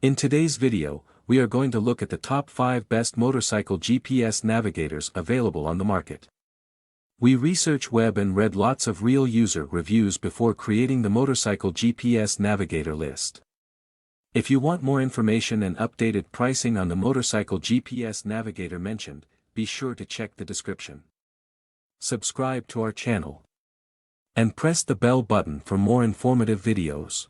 In today's video, we are going to look at the top 5 best motorcycle GPS navigators available on the market. We researched web and read lots of real user reviews before creating the Motorcycle GPS Navigator list. If you want more information and updated pricing on the Motorcycle GPS Navigator mentioned, be sure to check the description. Subscribe to our channel. And press the bell button for more informative videos.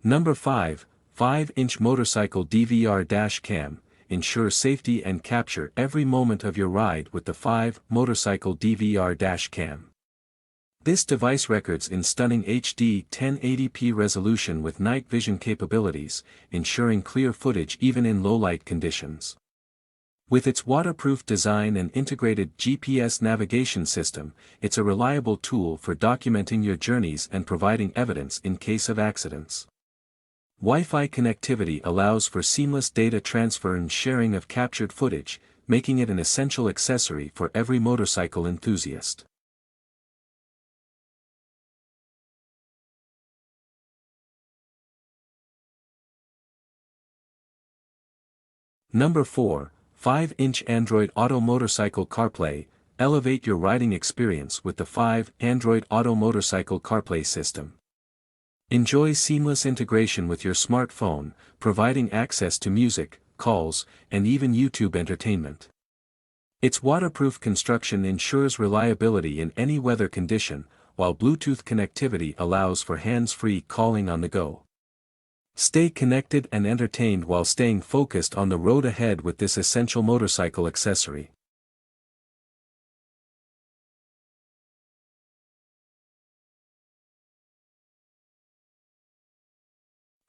Number 5, 5-inch Motorcycle DVR Dash Cam. Ensure safety and capture every moment of your ride with the 5 Motorcycle DVR Dash Cam. This device records in stunning HD 1080p resolution with night vision capabilities, ensuring clear footage even in low-light conditions. With its waterproof design and integrated GPS navigation system, it's a reliable tool for documenting your journeys and providing evidence in case of accidents. Wi-Fi connectivity allows for seamless data transfer and sharing of captured footage, making it an essential accessory for every motorcycle enthusiast. Number 4, 5-inch Android Auto Motorcycle CarPlay. Elevate your riding experience with the 5 Android Auto Motorcycle CarPlay system. Enjoy seamless integration with your smartphone, providing access to music, calls, and even YouTube entertainment. Its waterproof construction ensures reliability in any weather condition, while Bluetooth connectivity allows for hands-free calling on the go. Stay connected and entertained while staying focused on the road ahead with this essential motorcycle accessory.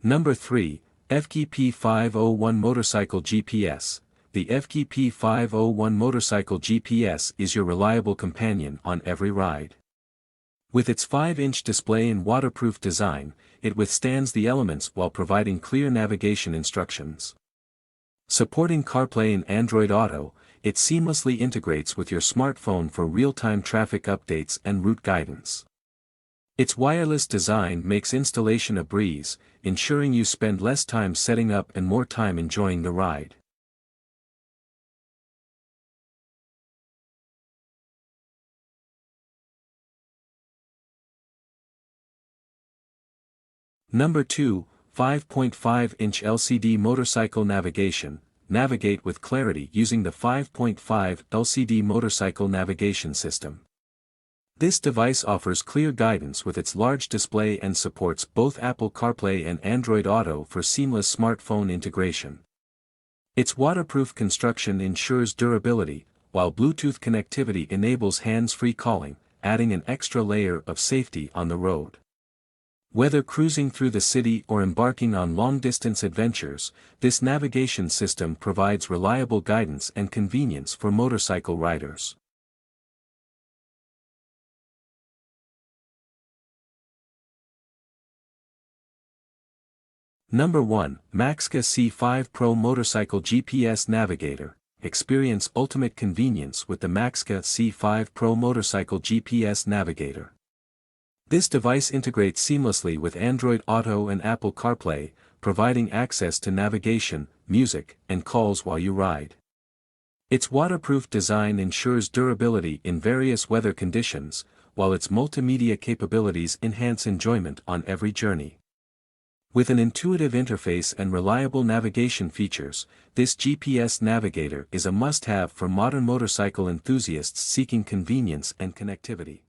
Number 3, EVKEY P501 Motorcycle GPS. The EVKEY P501 Motorcycle GPS is your reliable companion on every ride. With its 5-inch display and waterproof design, it withstands the elements while providing clear navigation instructions. Supporting CarPlay and Android Auto, it seamlessly integrates with your smartphone for real-time traffic updates and route guidance. Its wireless design makes installation a breeze, ensuring you spend less time setting up and more time enjoying the ride. Number 2, 5.5-inch LCD Motorcycle Navigation. Navigate with clarity using the 5.5 LCD Motorcycle Navigation System. This device offers clear guidance with its large display and supports both Apple CarPlay and Android Auto for seamless smartphone integration. Its waterproof construction ensures durability, while Bluetooth connectivity enables hands-free calling, adding an extra layer of safety on the road. Whether cruising through the city or embarking on long-distance adventures, this navigation system provides reliable guidance and convenience for motorcycle riders. Number 1, MAXCA C5 Pro Motorcycle GPS Navigator. Experience ultimate convenience with the MAXCA C5 Pro Motorcycle GPS Navigator. This device integrates seamlessly with Android Auto and Apple CarPlay, providing access to navigation, music, and calls while you ride. Its waterproof design ensures durability in various weather conditions, while its multimedia capabilities enhance enjoyment on every journey. With an intuitive interface and reliable navigation features, this GPS navigator is a must-have for modern motorcycle enthusiasts seeking convenience and connectivity.